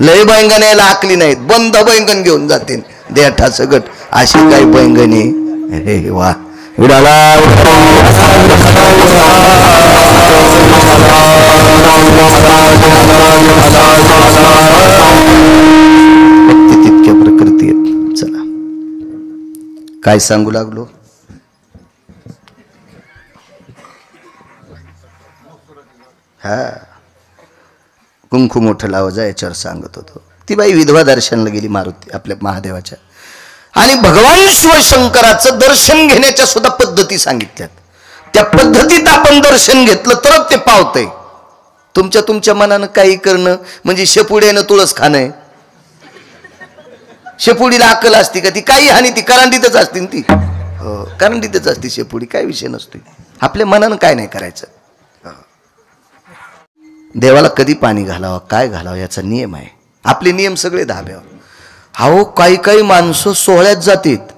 लय बैंगण यायला आकली नाहीत, बंद बैंगण घेऊन जाते देठा सगट, अशी काही बैंगणी. अरे वा विडाला तितक्या प्रकृती आहेत. चला काय सांगू लागलो. हा कुंकू मोठं लावायचं याच्यावर सांगत होतो. ती बाई विधवा दर्शनला गेली मारुती आपल्या महादेवाच्या, आणि भगवान शिवशंकराचं दर्शन घेण्याच्या सुद्धा पद्धती सांगितल्यात. त्या पद्धतीत आपण दर्शन घेतलं तरच ते पावतंय. तुमच्या मनानं काही करणं म्हणजे शेपुड्यानं तुळस खाणं आहे. शेपुडीला अक्कल असती का? ती काही हानी ती करंडीतच असते ती. हो करंडीतच असते शेपुडी, काय विषय नसतो. आपल्या मनानं काय नाही करायचं. देवाला कधी पाणी घालावं काय घालावं याचा नियम आहे. आपले नियम सगळे धाब्यावर. अहो काही माणसं सोहळ्यात जातात,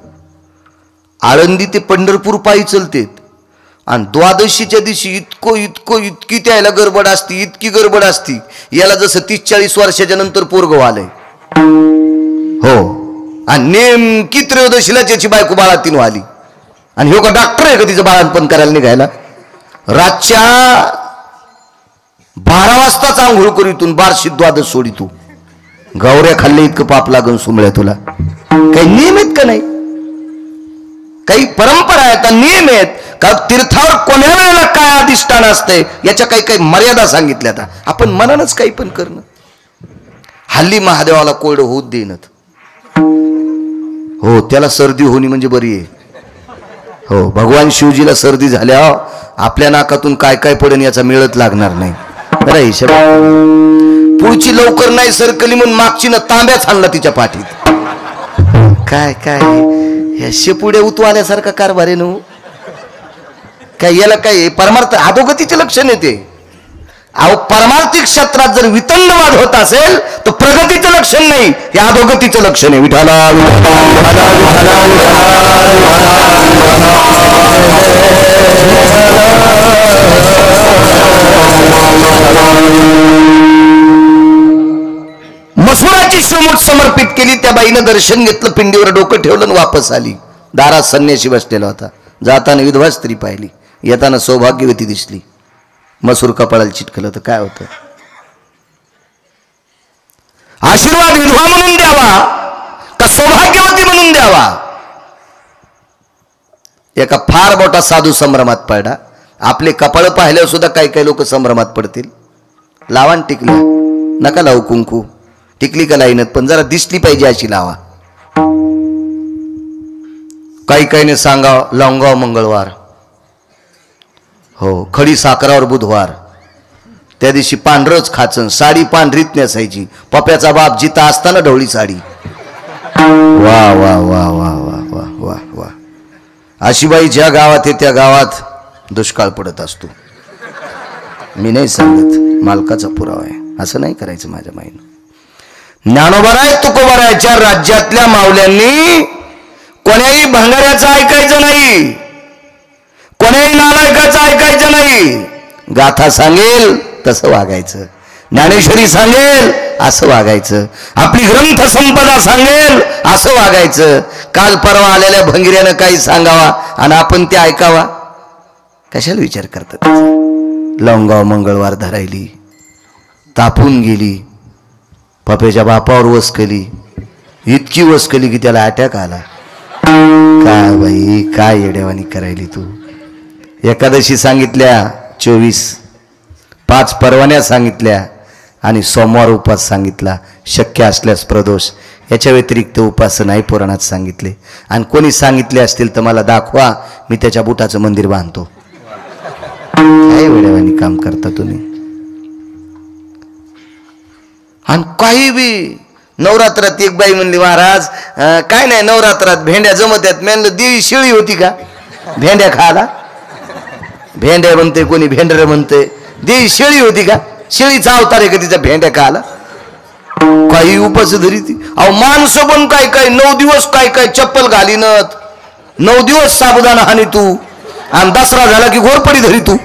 आळंदी ते पंढरपूर पायी चलतात, आणि द्वादशीच्या दिवशी इतकी त्याला गडबड असती, इतकी गडबड असती. याला जसं 30-40 वर्षाच्या नंतर पोरगं आलंय. हो आणि नेमकी त्रयोदशीला त्याची बायको बाळातीन आली, आणि हो का डॉक्टर आहे का तिचं बाळांपण करायला निघायला. रातच्या 12 वाजताच आंघोळ करीतून बारशी द्वादश सोडी. तू गौऱ्या खाल्ले इतकं पाप लागून सुमळ्या तुला. काही नियम आहेत का नाही? काही परंपरा आहेत, नियम आहेत का? तीर्थावर कोण्या वेळेला काय अधिष्ठान असतंय याच्या काही मर्यादा सांगितल्या. आपण मनानच काही पण करणं. हल्ली महादेवाला कोरडं होत देणत. हो त्याला सर्दी होणी म्हणजे बरी आहे. हो भगवान शिवजीला सर्दी झाल्या आपल्या नाकातून काय पडेन याचा मेळच लागणार नाही. बरं हिशोब. पुढची लवकर नाही सरकली म्हणून मागची ना तांब्याच आणला तिच्या पाठीत. काय ह्या शेपुड्या उतू आल्यासारखा कारभार आहे. काय याला काय परमार्थ अधोगतीचे लक्षण येते. अहो परमार्थिक क्षेत्रात जर वितंडवाद होत असेल तर प्रगतीचं लक्षण नाही, हे अधोगतीचं लक्षण आहे. विठाला मसुराची शिवमूठ समर्पित केली. त्या बाईनं दर्शन घेतलं, पिंडीवर डोकं ठेवलं आणि वापस आली. दारात संन्यासी बसलेला होता. जाताना विधवा स्त्री पाहिली, येताना सौभाग्यवती दिसली. मसूर कपाळाला चिटकलं तर काय होतं? आशीर्वाद विधवा म्हणून द्यावा का सौभाग्यवती म्हणून द्यावा? एका फार मोठा साधू संभ्रमात पडला. आपले कपाळ पाहिल्यावर सुद्धा काही लोक संभ्रमात पडतील. लावान टिकली नका लावू, कुंकू टिकली का लाईनत, पण जरा दिसली पाहिजे अशी लावा. काहीने सांगाव लावगाव मंगळवार, हो खडी साखरावर बुधवार. त्या दिवशी पांढरच खाचन, साडी पांढरीत नेसायची. पप्याचा बाप जिता असताना ढवळी साडी. वा वा वा वा वा वा वा वा. अशी बाई ज्या गावात आहे त्या गावात दुष्काळ पडत असतो. मी नाही सांगत, मालकाचा पुरावा आहे. असं नाही करायचं माझ्या माईनं. ज्ञानोबराय तुकोबरायच्या राज्यातल्या मावल्यांनी कोण्याही भंगाऱ्याचं ऐकायचं नाही, कोण्याही नालायकाचं ऐकायचं नाही. गाथा सांगेल तसं वागायचं, ज्ञानेश्वरी सांगेल असं वागायचं, आपली ग्रंथ संपदा सांगेल असं वागायचं. काल परवा आलेल्या भंगिऱ्यानं काही सांगावा आणि आपण ते ऐकावा, कशाला विचार करतात? लवंगाव मंगळवार धरायली, तापून गेली. पप्याच्या बापावर वसकली, इतकी वसकली की त्याला अटॅक आला. काय बाई काय येडेवानी करायली तू. एकादशी सांगितल्या 24, 5 परवान्या सांगितल्या आणि सोमवार उपास सांगितला. शक्य असल्यास प्रदोष, याच्या व्यतिरिक्त उपास नाही पुराणात सांगितले. आणि कोणी सांगितले असतील तर मला दाखवा, मी त्याच्या बुटाचं मंदिर बांधतो. काय वेडेवानी काम करता तुम्ही. आणि काही बी नवरात्रात एक बाई म्हणली, महाराज काय नाही नवरात्रात भेंड्या जमत आहेत. म्हणलं देवी शिळी होती का भेंड्या खायला? भेंड्या म्हणते कोणी, भेंडर म्हणते. देवी शेळी होती का? शेळीचा अवतार आहे का तिचा भेंड्या खायला? काही उपास धरी ती. अहो माणसं पण काय 9 दिवस काय चप्पल घालीनत, 9 दिवस साबुदाणा हानी तू, आणि दसरा झाला की घोरपडी धरी तू.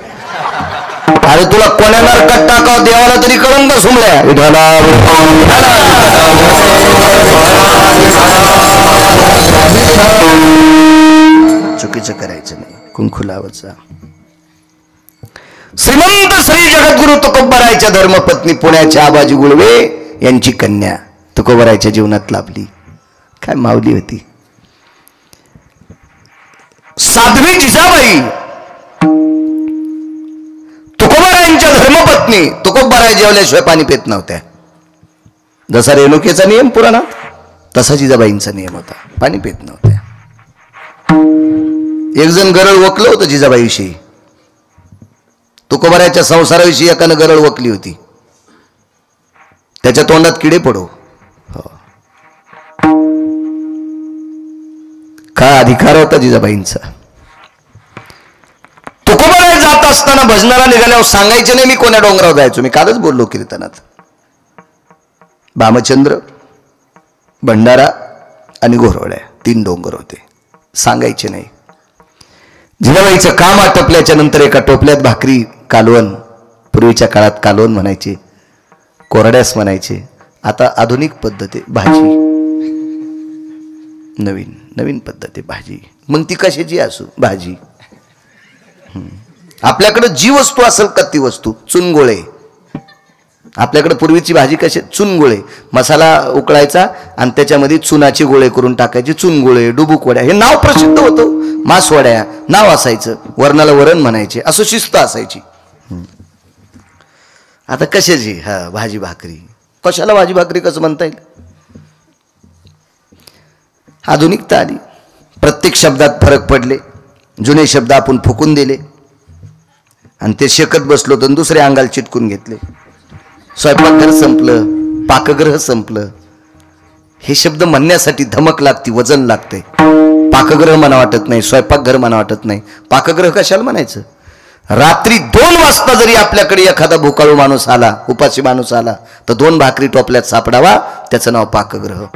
अरे तुला कोण्या नरकात टाकाव देवाला तरी कळंन का सुमल्या. कुंकू लावत जा. श्रीमंत श्री जगद्गुरु तुकोबारायच्या धर्मपत्नी पुण्याच्या आबाजी गुळवे यांची कन्या तुकोबारायच्या जीवनात लाभली. काय माऊली होती. साध्वी जिजाबाई तुकोबारायांच्या धर्मपत्नी. तुकोबाराय जेवल्याशिवाय पाणी पित नव्हत्या. जसा रेणुकेचा नियम पुराणात तसा जिजाबाईंचा नियम होता. पाणी पित नव्हत्या. एक जण गरळ वकलं होतं जिजाबाईविषयी. तुकोबारायच्या संसाराविषयी एकानं गरळ वकली होती. त्याच्या तोंडात किडे पडो. काय अधिकार होता जिजाबाईंचा. तुकोबाराय जात असताना भजनाला निघाल्यावर सांगायचे नाही मी कोण्या डोंगरावर जायचो. मी कालच बोललो कीर्तनात. भामचंद्र, भंडारा आणि घोरवड्या 3 डोंगर होते. सांगायचे नाही. जिजाबाईचं काम आटपल्याच्या नंतर एका टोपल्यात भाकरी, कालवण. पूर्वीच्या काळात कालवण म्हणायचे, कोरड्यास म्हणायचे. आता आधुनिक पद्धती भाजी. नवीन नवीन पद्धती भाजी. मग ती कशाची असू भाजी. आपल्याकडे जी वस्तू असेल का ती वस्तू. चुनगोळे. आपल्याकडे पूर्वीची भाजी कशी चुनगोळे. मसाला उकळायचा आणि त्याच्यामध्ये चुनाचे गोळे करून टाकायचे. चुनगोळे, डुबुक वड्या हे नाव प्रसिद्ध होतं. मासवड्या नाव असायचं. वरणाला वरण म्हणायचे. असं शिस्त असायची. आता कशाची भाजी भाकरी. कशाला भाजी भाकरी कसं म्हणता येईल. आधुनिकता आली. प्रत्येक शब्दात फरक पडले. जुने शब्द आपण फुकून दिले आणि ते शेकत बसलो तर दुसऱ्या अंगाला चिटकून घेतले. स्वयंपाकघर संपलं, पाकगृह संपलं. हे शब्द म्हणण्यासाठी धमक लागती, वजन लागते. पाकगृह म्हणा वाटत नाही, स्वयंपाकघर म्हणा वाटत नाही. पाकगृह कशाला म्हणायचं. रात्री 2 वाजता जरी आपल्याकडे एखादा भुकाळू माणूस आला, उपाशी माणूस आला तर 2 भाकरी टोपल्यात सापडावा, त्याचं नाव पाकगृह.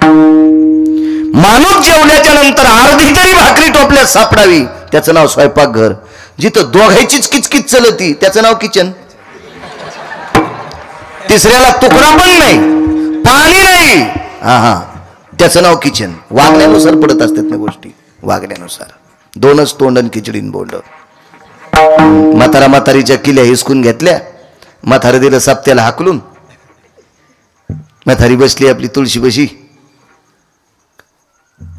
माणूस जेवल्याच्या नंतर अर्धी तरी भाकरी टोपल्यात सापडावी, त्याचं नाव स्वयंपाकघर. जिथं दोघांचीच किचकिच चलती त्याचं नाव किचन. तिसऱ्याला तुकडा पण नाही, पाणी नाही, त्याचं नाव किचन. वागण्यानुसार पडत असतात ना गोष्टी. वागण्यानुसार. 2च तोंडन खिचडीन बोंड. म्हातारा म्हातारीच्या किल्ल्या हिसकून घेतल्या. म्हातारा दिलं साप्त्याला हाकलून. म्हातारी बसली आपली तुळशी बशी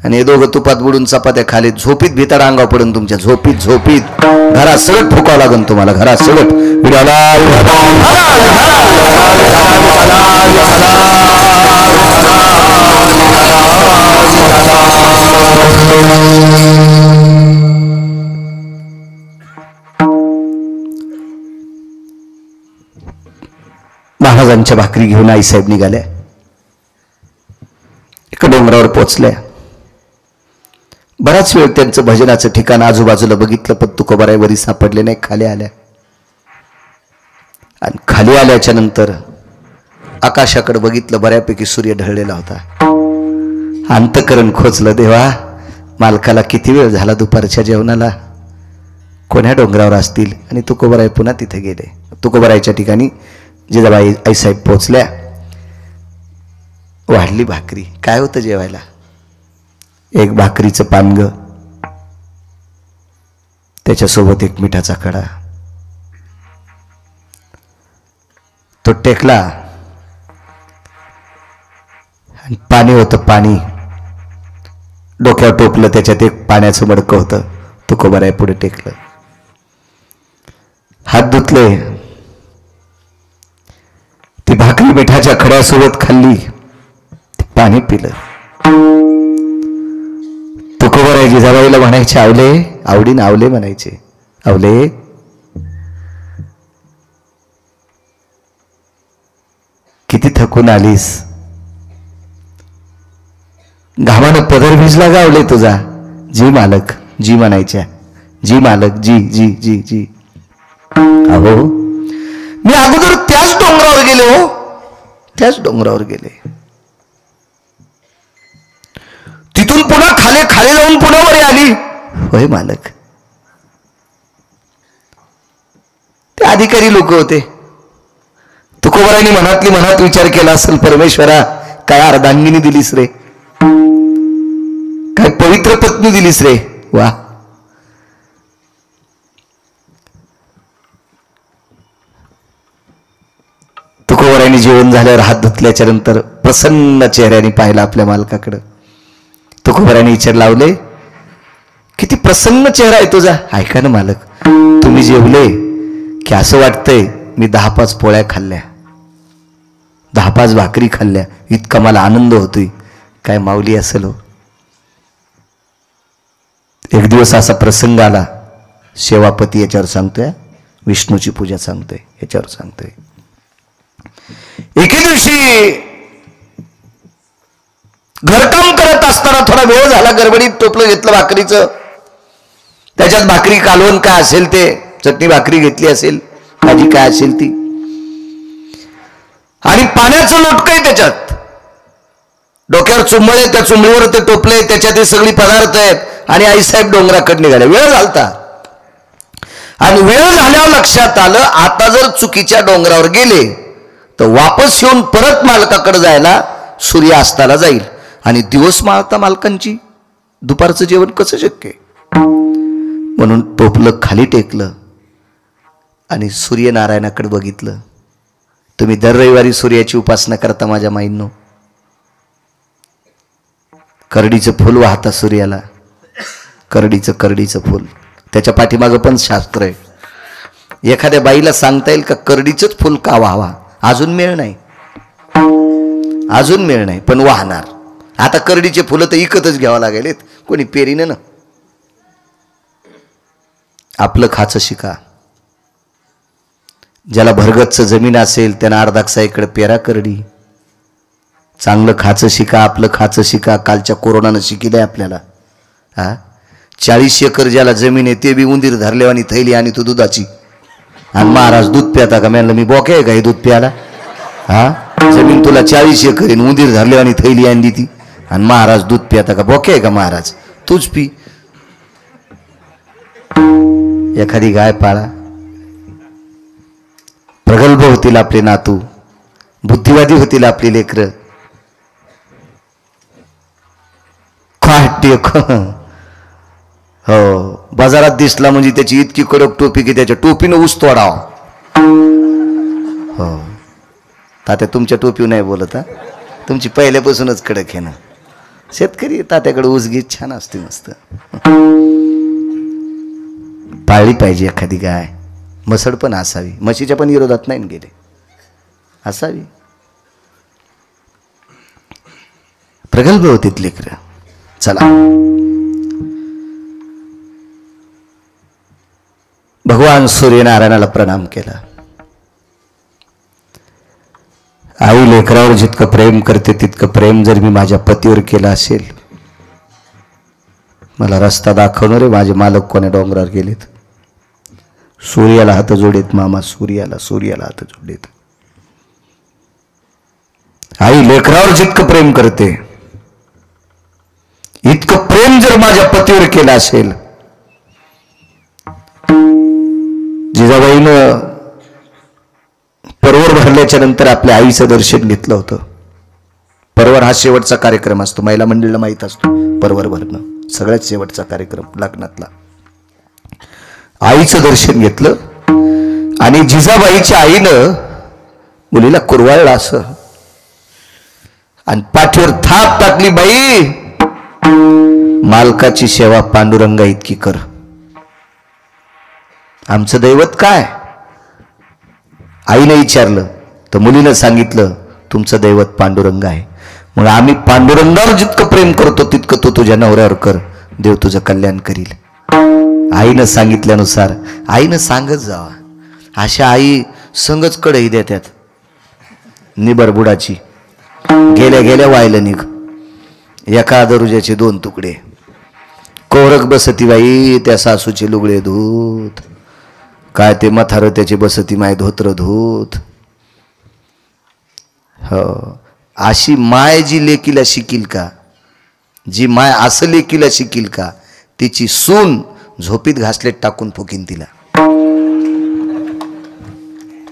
आणि हे दोघं तुपात बुडून चपात्या खाली. झोपीत भिताड अंगावर पडून तुमच्या. झोपीत झोपीत घरात सगळं ठोकावं लागेल तुम्हाला. घरात सगळं महाराजांच्या भाकरी घेऊन आईसाहेब निघाल्या. एका डोंगरावर पोचल्या. बराच वेळ त्यांचं भजनाचं ठिकाण आजूबाजूला बघितलं पण तुकोबाराय वरी सापडले नाही. खाली आल्या आणि खाली आल्याच्या नंतर आकाशाकडे बघितलं. बऱ्यापैकी सूर्य ढळलेला होता. अंतकरण खोचलं. देवा, मालकाला किती वेळ झाला दुपारच्या जेवणाला. कोण्या डोंगरावर असतील. आणि तुकोबाराय पुन्हा तिथे गेले. तुकोबारायच्या ठिकाणी जिजाबाई आईसाहेब पोचल्या. वाढली भाकरी. काय होतं जेवायला. एक भाकरीचं पानग, त्याच्यासोबत एक मिठाचा कडा. तो टेकला आणि पाणी होतं. पाणी डोक्यावर टोकलं. त्याच्यात एक पाण्याचं मडकं होतं. तुकोबाराय पुढे टेकलं. हात धुतले. ती भाकरी मिठाच्या खड्यासोबत खाल्ली. पाणी पिलं. तुकोबाराय जिजाबाईला म्हणायचे, आवले. आवडीन आवले म्हणायचे. आवले, किती थकून आलीस. घामानं पदर भिजला गावले तुझा. जी मालक. जी म्हणायच्या. जी मालक. जी जी जी जी. अहो, मी अगोदर त्याच डोंगरावर गेले. हो, त्याच डोंगरावर गेले. तिथून पुन्हा खाली खाली जाऊन पुन्हा वर आली. होय मालक. ते अधिकारी लोक होते. तुकोबारायनी मनातली मनात विचार केला असेल, परमेश्वरा, काय अर्धांगिनी दिलीस रे. काय पवित्र पत्नी दिलीस रे. वा. तुकोबारांनी जेवण झाल्यावर हात धुतल्याच्या नंतर प्रसन्न चेहऱ्याने पाहिलं आपल्या मालकाकडं. तुकोबारांनी विचार लावले, किती प्रसन्न चेहरा आहे तुझा. ऐका ना मालक, तुम्ही जेवले की असं वाटतंय मी 10-5 पोळ्या खाल्ल्या, 10-5 भाकरी खाल्ल्या, इतका मला आनंद होतोय. काय माऊली असेल हो. एक दिवस असा प्रसंग आला, सेवापती याच्यावर सांगतोय, विष्णूची पूजा सांगतोय, याच्यावर सांगतोय. एके दिवशी घरकाम करत असताना थोडा वेळ झाला, गडबडीत टोपलं घेतलं भाकरीचं, त्याच्यात भाकरी कालवण काय असेल ते, चटणी भाकरी घेतली असेल, भाजी काय असेल ती, आणि पाण्याचं लोटकं त्याच्यात, डोक्यावर चुंबळे, त्या चुंबळीवर ते टोपले, त्याच्यात सगळी पदार्थ आहेत, आणि आईसाहेब डोंगराकडे निघाले. वेळ झालता, आणि वेळ झाल्यावर लक्षात आलं आता जर चुकीच्या डोंगरावर गेले तर वापस येऊन परत मालकाकडे जायला सूर्य अस्ताला जाईल, आणि दिवस माळता मालकांची दुपारचं जेवण कसं शक्य. म्हणून टोपलं खाली टेकलं आणि सूर्यनारायणाकडे बघितलं. तुम्ही दर रविवारी सूर्याची उपासना करता माझ्या माईंनो. करडीचं फुल वाहता सूर्याला, करडीचं फुल, त्याच्या पाठीमागं पण शास्त्र आहे. एखाद्या बाईला सांगता येईल का करडीचंच फुल का वाहवा? अजून मेळ नाही, पण वाहणार. आता करडीचे फुलं तर इकतच घ्यावं लागेल, कोणी पेरीनं ना. आपलं खाचं शिका. ज्याला भरगतचं जमीन असेल त्यांना 1/2 एकर पेरा करडी. चांगलं खाचं शिका, आपलं खाचं शिका. कालच्या कोरोनानं शिकिलंय आपल्याला. 40 एकर ज्याला जमीन आहे ते बी उंदीर धरलेवानी थैली आणि तो दुधाची. आणि महाराज दूध प्याता का? म्हणलं मी बोके आहे का हे दूध प्याला? जमीन तुला 40 एकर आहे, उंदीर धरलेवानी थैली आणली ती, आणि महाराज दूध प्याता का? बोके आहे का महाराज? तूच पी. एखादी गाय पाळा, प्रगल्भ होतील आपले नातू, बुद्धिवादी होतील आपली लेकरं. हो, बाजारात दिसला म्हणजे त्याची इतकी कडक टोपी की त्याच्या टोपीनं ऊस तोडाव. हो तात्या, तुमच्या टोपी नाही बोलत, तुमची पहिल्यापासूनच कडक आहे ना. शेतकरी तात्याकडे ऊसगीत छान असते, मस्त. पाळली पाहिजे एखादी गाय, मसड पण असावी. म्हशीच्या पण विरोधात नाही गेले, असावी. प्रगल्भ होतीत लेकरं. चला, भगवान सूर्यनारायणाला प्रणाम केला. आई लेकरावर जितकं प्रेम करते तितकं प्रेम जर मी माझ्या पतीवर केलं असेल, मला रस्ता दाखवणारे माझे मालक कोण्या डोंगरावर गेलेत. सूर्याला हात जोडेत मामा, सूर्याला हात जोडेत. आई लेकरावर जितकं प्रेम करते इतकं प्रेम जर माझ्या पतीवर केलं असेल. जिजाबाईनं परवर भरल्याच्या नंतर आपल्या आईचं दर्शन घेतलं होतं. परवर हा शेवटचा कार्यक्रम असतो, महिला मंडळीला माहीत असतो. परवर भरणं सगळ्यात शेवटचा कार्यक्रम लग्नातला. आईचं दर्शन घेतलं आणि जिजाबाईच्या आईनं मुलीला कुरवाळलं असं, आणि पाठीवर थाप टाकली, बाई मालकाची सेवा पांडुरंगा इतकी कर. आमचं दैवत काय? आईने विचारलं तर मुलीनं सांगितलं, तुमचं दैवत पांडुरंग आहे. मग आम्ही पांडुरंगावर जितकं प्रेम करतो तितकं तो तुझ्या नवऱ्यावर कर, देव तुझं कल्याण करील. आईनं सांगितल्यानुसार आईनं सांगत जावा. अशा आई संगच कढई देतात, निबर बुडाची, गेल्या गेल्या व्हायला निघ. एका दरुजाचे 2 तुकडे. कोरक बसती बाई त्या सासूचे लुगडे धूत, काय ते मथार त्याची बसती माय धोत्र धूत. हो, अशी माय जी लेकीला शिकील का, जी माय असं लेकीला शिकील का, तिची सून झोपीत घासलेट टाकून फुकीन तिला.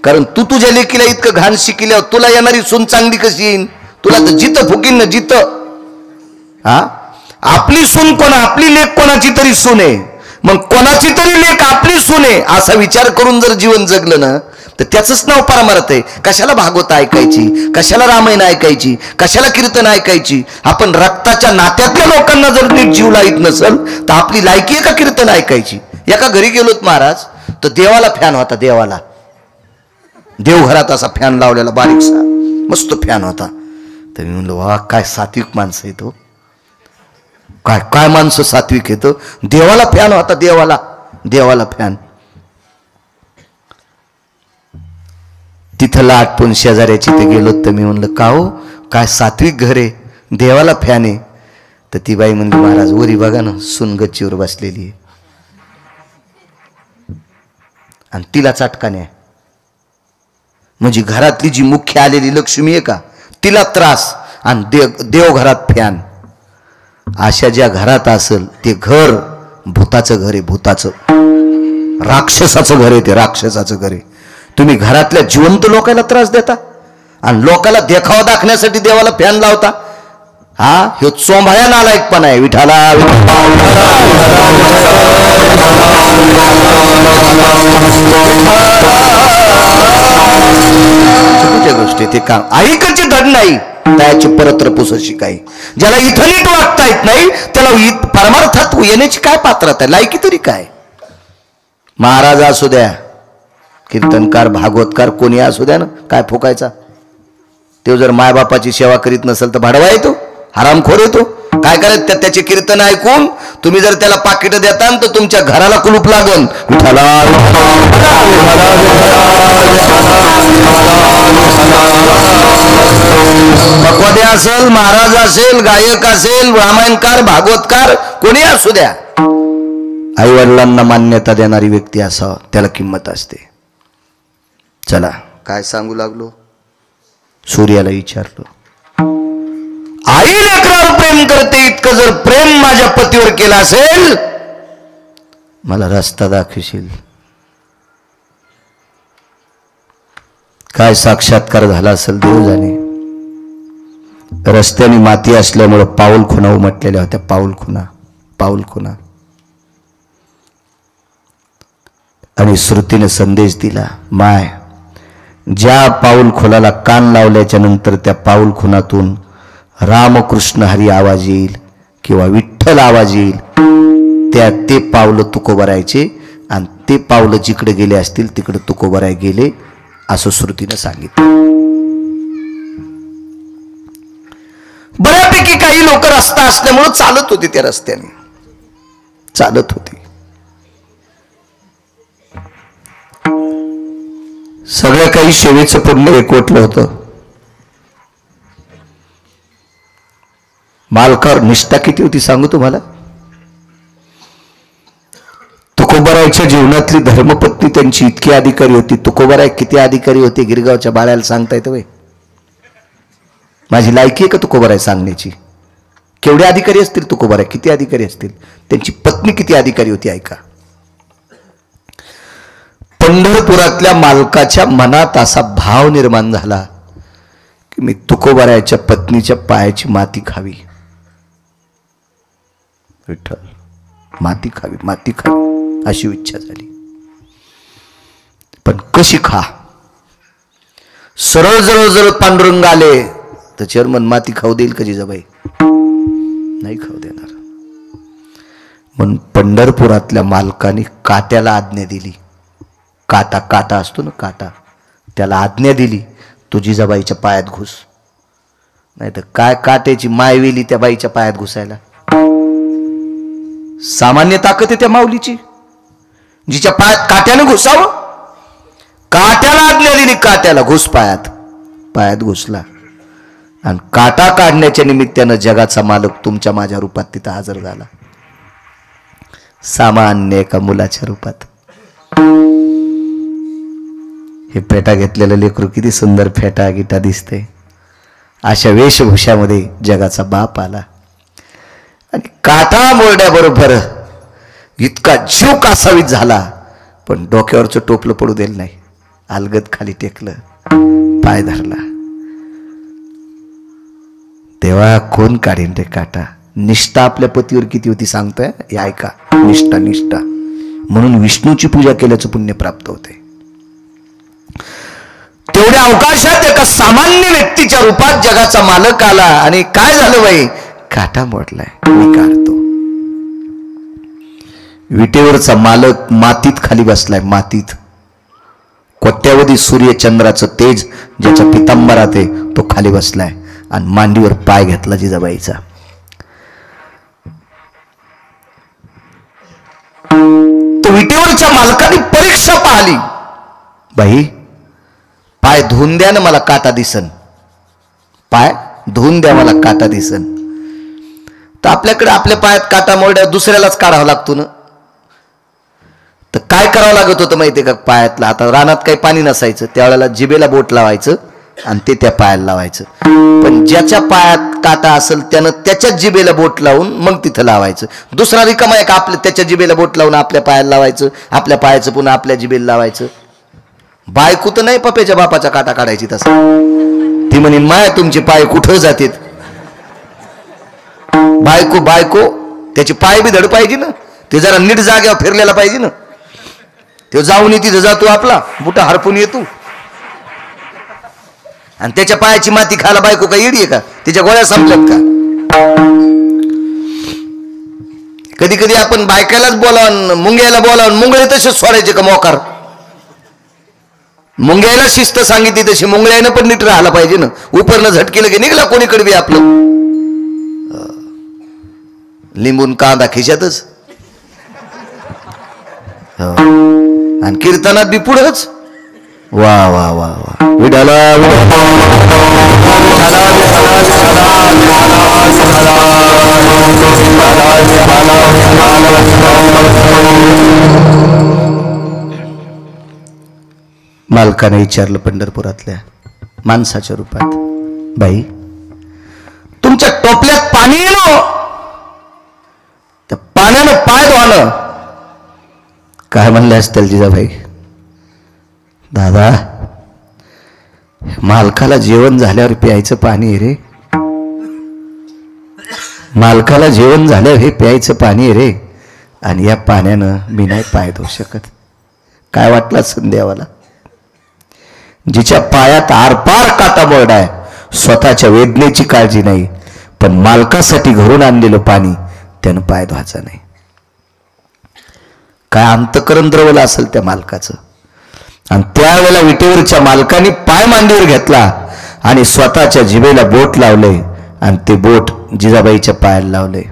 कारण तू तुझ्या लेकीला इतकं घाण शिकिल्यावर तुला येणारी सून चांगली कशी येईन? तुला तर जिथं फुकीन ना, जिथं. आपली सून कोणा, आपली लेक कोणाची तरी सून आहे, मग कोणाची तरी लेक आपली सून आहे असा विचार करून जर जीवन जगलं ना, तर त्याचंच नाव परमार्थ आहे. कशाला भागवत ऐकायची, कशाला रामायण ऐकायची, कशाला कीर्तन ऐकायची? आपण रक्ताच्या नात्यातल्या लोकांना जर नीट जीव लाईत नसल तर आपली लायकी आहे का कीर्तन ऐकायची? एका घरी गेलोत महाराज, तर देवाला फॅन होता. देवाला देवघरात असा फॅन लावलेला बारीकसा मस्त फॅन होता. तर मी म्हणलो वा काय सात्विक माणसं येतो, काय काय माणसं सात्विक येतं. देवाला फॅन होता, देवाला देवाला फॅन. तिथं लाटपून शेजाऱ्याची ते गेलो. तर मी म्हणलं का हो काय सात्विक घर आहे, देवाला फॅन आहे. तर ती बाई म्हणली महाराज वरी बघा ना सून गच्चीवर बसलेली आहे आणि तिला चटकाने आहे. म्हणजे घरातली जी मुख्य आलेली लक्ष्मी आहे का तिला त्रास आणि देवघरात फॅन. अशा ज्या घरात असेल ते घर भूताचं घर आहे, भूताचं राक्षसाचं घर आहे, ते राक्षसाचं घर आहे. तुम्ही घरातल्या जिवंत लोकांना त्रास देता आणि लोकांना देखावा दाखवण्यासाठी देवाला फॅन लावता. हा ह्यो चोंभाया नालायकपणा आहे. विठाला छोट्या गोष्टी ते काम ऐकायचे धड नाही, त्याची परत्र पुसशी काही. ज्याला इथं नीट वागता येत नाही त्याला परमार्थात येण्याची काय पात्रता आहे, लायकी तरी काय? महाराज असू द्या, कीर्तनकार, भागवतकार कोणी असू द्या ना, काय फुकायचा? तो जर मायबापाची सेवा करीत नसेल तर भाडवा येतो, हरामखोर येतो. काय करायचं त्याचे कीर्तन ऐकून? तुम्ही जर त्याला पाकिट देता तर तुमच्या घराला कुलूप लागन. भगवते असेल, महाराज असेल, गायक असेल, रामायणकार, भागवतकार कोणी असू द्या, आई वडिलांना मान्यता देणारी व्यक्ती असावं, त्याला किंमत असते. चला काय सांगू लागलो? सूर्याला विचारलो, आई लेकरावर प्रेम करते, इतकं जर प्रेम माझ्या पतीवर केलं असेल मला रस्ता दाखवशील? काय साक्षात्कार झाला असेल देव जाणे. रस्त्याने माती असल्यामुळे पाऊल खुणा उमटलेल्या होत्या, पाऊल खुणा. आणि श्रुतीने संदेश दिला, माय ज्या पाऊल खुणाला कान लावल्याच्या नंतर त्या पाऊल खुणातून रामकृष्ण हरी आवाज येईल किंवा विठ्ठल आवाज येईल, ते पावलं तुकोबरायचे आणि ते पावलं जिकडे गेले असतील तिकडे तुकोबराय गेले, असं श्रुतीने सांगितलं. बऱ्यापैकी काही लोक रस्ता असल्यामुळे चालत होते, त्या रस्त्याने चालत होते. सगळं काही सेवेचं पुण्य एकवटलं होतं. मालकावर निष्ठा किती होती सांगू तुम्हाला? तुकोबरायच्या जीवनातली धर्मपत्नी त्यांची इतकी अधिकारी होती. तुकोबराय किती अधिकारी होते गिरगावच्या बाळ्याला सांगता येतं? माझी लायकी आहे का तुकोबराय सांगण्याची? केवढे अधिकारी असतील तुकोबराय, किती अधिकारी असतील? त्यांची पत्नी किती अधिकारी होती ऐका. पंढरपुरातल्या मालकाच्या मनात असा भाव निर्माण झाला की मी तुकोबरायच्या पत्नीच्या पायाची माती खावी. विठ्ठल, माती खावी अशी इच्छा झाली. पण कशी खा? सरळ जर पांडुरंग आले तर चेअरमन माती खाऊ देईल का जिजाबाई? नाही खाऊ देणार. म्हणून पंढरपुरातल्या मालकाने काट्याला आज्ञा दिली. काटा असतो ना, काटा, त्याला आज्ञा दिली, तू जिजाबाईच्या पायात घुस. नाही तर काय काट्याची मायवेली त्या बाईच्या पायात घुसायला? सामान्य ताकद आहे त्या माऊलीची, जिच्या पायात काट्याने घुसावं. काट्याला आज्ञा दिली, काट्याला घुस पायात घुसला आणि काटा काढण्याच्या निमित्तानं जगाचा मालक तुमच्या माझ्या रूपात तिथं हजर झाला, सामान्य एका मुलाच्या रूपात. हे फेटा घेतलेलं लेकरू किती सुंदर फेटा गिटा दिसते. अशा वेशभूषामध्ये जगाचा बाप आला आणि काटा मोरड्याबरोबर इतका जीव कासावीत झाला, पण डोक्यावरचं टोपलं पडू दिलं नाही. अलगद खाली टेकलं, पाय धरला. तेव्हा कोण काढीन रे काटा? निष्ठा आपल्या पतीवर किती होती सांगतोय हे ऐका. निष्ठा म्हणून विष्णूची पूजा केल्याचं पुण्य प्राप्त होते. तेवढ्या अवकाशात एका सामान्य व्यक्तीच्या रूपात जगाचा मालक आला आणि काय झालं बाई, काटा मोडलाय, मी काढतो. विटेवरचा मालक मातीत खाली बसलाय, मातीत. कोट्यावधी सूर्यचंद्राचं तेज ज्याच्या पितांबरात आहे तो खाली बसलाय आणि मांडीवर पाय घेतला जिजाबाईचा. तो विटेवरच्या मालकाने परीक्षा पाहिली, बाई पाय धुवून द्या ना, मला काटा दिसन, पाय धुवून द्या, मला काटा दिसन. तर आपल्याकडे आपल्या पायात काटा मोडल्या दुसऱ्यालाच काढावा लागतो ना. तर काय करावं लागत होतं माहितीये का पायातला, आता रानात काही पाणी नसायचं त्यावेळेला जिभेला बोट लावायचं आणि ते त्या पायाला लावायचं. पण ज्याच्या पायात काटा असेल त्यानं त्याच्याच जिभेला बोट लावून मग तिथं लावायचं. दुसरा रिकामा आहे का आपल्या त्याच्या जिभेला बोट लावून आपल्या पायाला लावायचं, आपल्या पायाचं पुन्हा आपल्या जिभेला लावायचं. बायको तर नाही पप्याच्या बापाचा काटा काढायची तसा, ती म्हणे माय तुमचे पाय कुठं जातात. बायको बायको त्याचे पाय बी धड पाहिजे ना, ते जरा नीट जाग्यावर फिरलेला पाहिजे ना. तो जाऊन ये तिथं जातो आपला बुटा हरपून येतो आणि त्याच्या पायाची माती खायला बायको का येडी आहे का, तिच्या गोळ्या संपल्यात का. कधी कधी आपण बायकालाच बोलावून मुंग्याला बोलावून मुंगळे तसेच सोडायचे का मोकार. मुंग्याला शिस्त सांगितली तशी मुंगळ्यानं पण नीट राहायला पाहिजे ना. उपरनं झटकेलं की निघला कोणीकडे बी आपलं. लिंबून कांदा खिशातच आणि कीर्तनात बी पुढंच. वा वा वा वा विडाला मालकाने विचारलं पंढरपुरातल्या माणसाच्या रूपात, बाई तुमच्या टोपल्यात पाणी येलो, त्या पाण्यानं पाय धुवालं. काय म्हणले असतील जिजाबाई, दादा मालकाला जेवण झाल्यावर प्यायचं पाणी आहे रे, मालकाला जेवण झाल्यावर हे प्यायचं पाणी आहे रे, आणि या पाण्यानं मी नाही पाय धुवू शकत. काय वाटलं संध्यावाला, जिच्या पायात आरपार काटा मोडाय, स्वतःच्या वेदनेची काळजी नाही, पण मालकासाठी घरून आणलेलं पाणी त्यानं पाय धुवायचा नाही. काय अंतकरण द्रवलं असेल त्या मालकाचं. आणि त्यावेळेला विटेवरच्या मालकाने पाय मांडीवर घेतला आणि स्वतःच्या जिभेला बोट लावले आणि ते बोट जिजाबाईच्या पायाला लावले.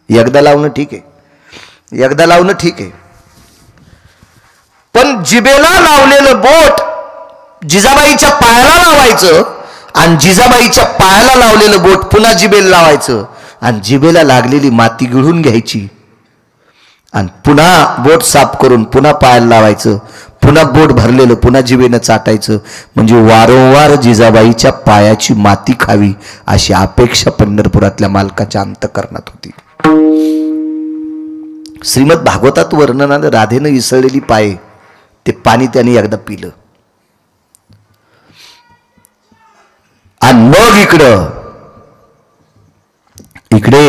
एकदा लावणं ठीक आहे, एकदा लावणं ठीक आहे, पण जिभेला लावलेलं बोट जिजाबाईच्या पायाला लावायचं आणि जिजाबाईच्या पायाला लावलेलं बोट पुन्हा जिभेला लावायचं आणि जिभेला लागलेली माती गिळून घ्यायची आणि पुन्हा बोट साफ करून पुन्हा पायाला लावायचं, पुन्हा बोट भरलेलं पुन्हा जिभेनं चाटायचं. म्हणजे वारंवार जिजाबाईच्या पायाची माती खावी अशी अपेक्षा पंढरपुरातल्या मालकाच्या अंतकरणात होती. श्रीमद भागवतात वर्णन आलं, राधेनं इसळलेली पाय ते पाणी त्याने एकदा पिलं आणि मग इकडे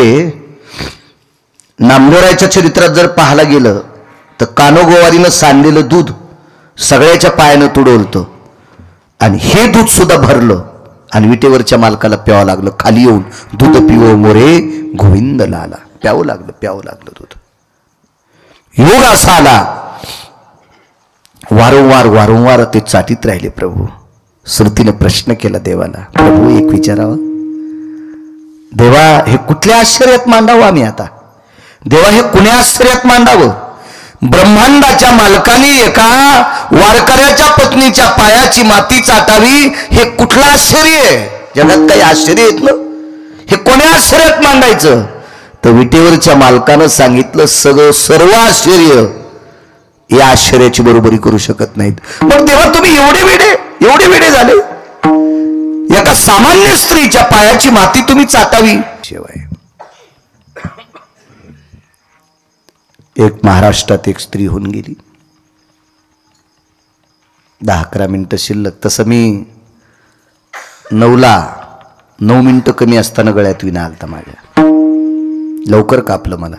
नामदेवरायच्या चरित्रात जर पाहायला गेलं तर कानोगोवारीनं सांडलेलं दूध सगळ्याच्या पायानं तुडवलं आणि हे दूध सुद्धा भरलं आणि विटेवरच्या मालकाला प्यावं लागलं. खाली येऊन दूध पिवो मोरे गोविंद लाला, प्यावं लागलं दूध. योग असा आला, वारंवार ते चाटीत राहिले. प्रभू श्रुतीने प्रश्न केला देवाला, प्रभू एक विचारावं, देवा हे कुठल्या आश्चर्यात मांडावं आम्ही आता, देवा हे कुण्या आश्चर्यात मांडावं. ब्रह्मांडाच्या मालकाने एका वारकऱ्याच्या पत्नीच्या पायाची माती चाटावी हे कुठलं आश्चर्य आहे. जगात काही आश्चर्य येत ना, हे कोण्या आश्चर्यात मांडायचं. तर विटेवरच्या मालकानं सांगितलं, सर्व आश्चर्य या आश्चर्याची बरोबरी करू शकत नाहीत. मग तेव्हा तुम्ही एवढे वेडे झाले, एका सामान्य स्त्रीच्या पायाची माती तुम्ही चाटावी. शिवाय एक महाराष्ट्रात एक स्त्री होऊन गेली, 10-11 मिनिटं शिल्लक. तसं मी 9 मिनिटं कमी असताना गळ्यात विना आलता माझ्या, लवकर कापलं मला.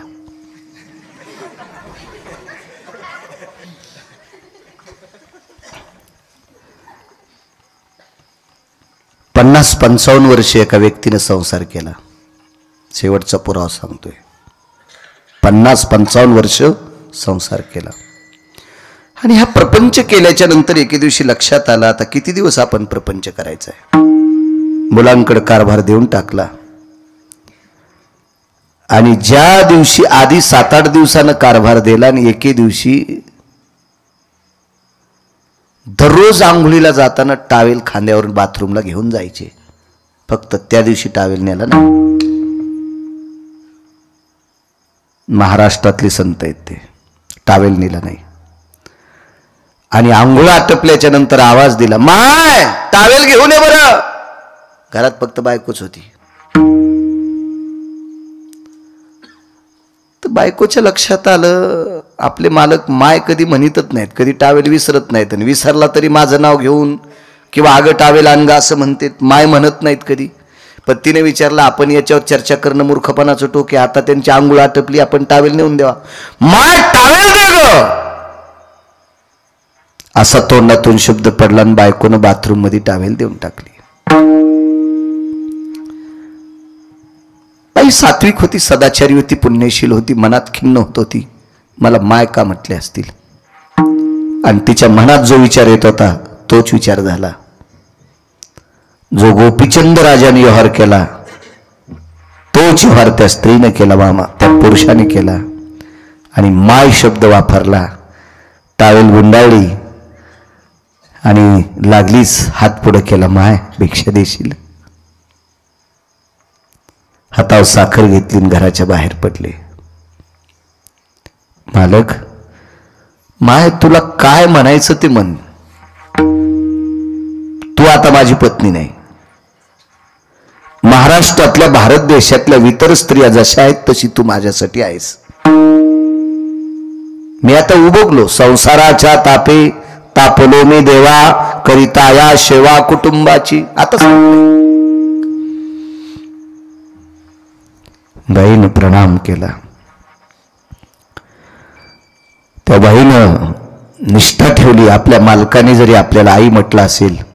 50-55 वर्ष एका व्यक्तीने संसार केला. शेवटचा पुरावा सांगतोय. 50-55 वर्ष संसार केला आणि हा प्रपंच केल्याच्या नंतर एके दिवशी लक्षात आला आता किती दिवस आपण प्रपंच करायचा आहे. मुलांकडे कारभार देऊन टाकला आणि ज्या दिवशी आधी 7-8 दिवसानं कारभार दिला आणि एके दिवशी दररोज आंघोळीला जाताना टावेल खांद्यावरून बाथरूमला घेऊन जायचे. फक्त त्या दिवशी टावेल नेला नाही. महाराष्ट्रातले संत आहेत ते. टावेल नेला नाही आणि आंघोळा आटपल्याच्या नंतर आवाज दिला, माय टावेल घेऊन ये बरं. घरात फक्त बायकोच होती. तर बायकोच्या लक्षात आलं आपले मालक माय कधी म्हणतच नाहीत, कधी टावेल विसरत नाहीत आणि विसरला तरी माझं नाव घेऊन किंवा अगं टावेल आणगा असं म्हणतात, माय म्हणत नाहीत कधी. पण तिने विचारलं आपण याच्यावर चर्चा करणं मूर्खपणाचं टोक आहे. आता त्यांची आंघोळ आटपली, आपण टावेल नेऊन द्यावा. माय टावेल दे ग असा तोंडातून शब्द पडला आणि बायकोनं बाथरूम मध्ये टावेल देऊन टाकली. बाई सात्विक होती, सदाचारी होती, पुण्यशील होती, मनात खिन्न होत होती. मला माय का म्हटले असतील आणि तिच्या मनात जो विचार येत होता तोच विचार झाला. जो गोपीचंद राजाने व्यवहार केला तोच व्यवहार त्या स्त्रीने केला, मामा त्या पुरुषाने केला आणि माय शब्द वापरला. टावेल गुंडाळली आणि लागलीच हात पुढे केला, माय भिक्षा देशील. हातावर साखर घेतली आणि घराच्या बाहेर पडले. मालक माय तुला काय म्हणायचं ते म्हण, तू आता माझी पत्नी नाही. महाराष्ट्रातल्या भारत देशातल्या इतर स्त्रिया जशा आहेत तशी तू माझ्यासाठी आहेस. मी आता उबगलो संसाराच्या तापे तापलो मी देवा करिता या सेवा कुटुंबाची. आता बाईनं प्रणाम केला. त्या बाईनं निष्ठा ठेवली. आपल्या मालकाने जरी आपल्याला आई म्हटलं असेल